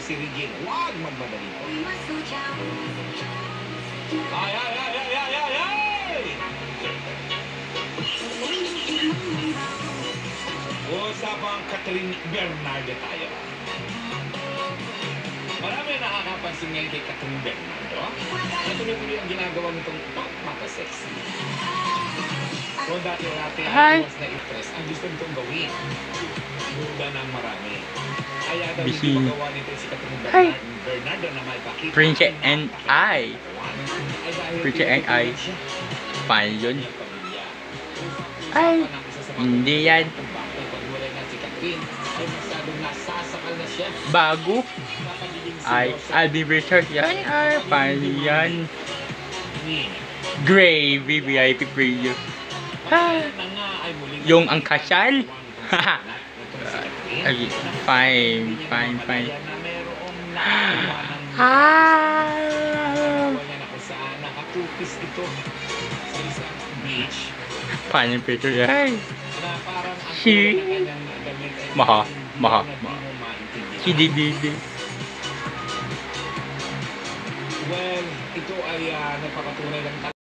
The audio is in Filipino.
si Regine. Huwag magmadali po. Ay, ay, ay, ay, ay, ay, ay! Usapang Catherine Bernardo tayo. Marami nakakapansin ngayon kay Catherine Bernardo. Natuloy-tuloy ang ginagawa nitong pagpapasexy. Kung dati-dati was na interest, ang gusto nitong gawin. Duda ng marami. Kaya daw hindi magawa nito si Catherine Bernardo na maipakita. Princess and I. Princess and I. Paano yun? Ay, hindi yan. Bago. Ay, I'll be research yan. Ay, paano yan? Gravy, VIP preview. Yung ang kasal. Ay, fine. Paano yung picture yan? Si Maha. Si Didi. Well, ito ay nagpapatunay lang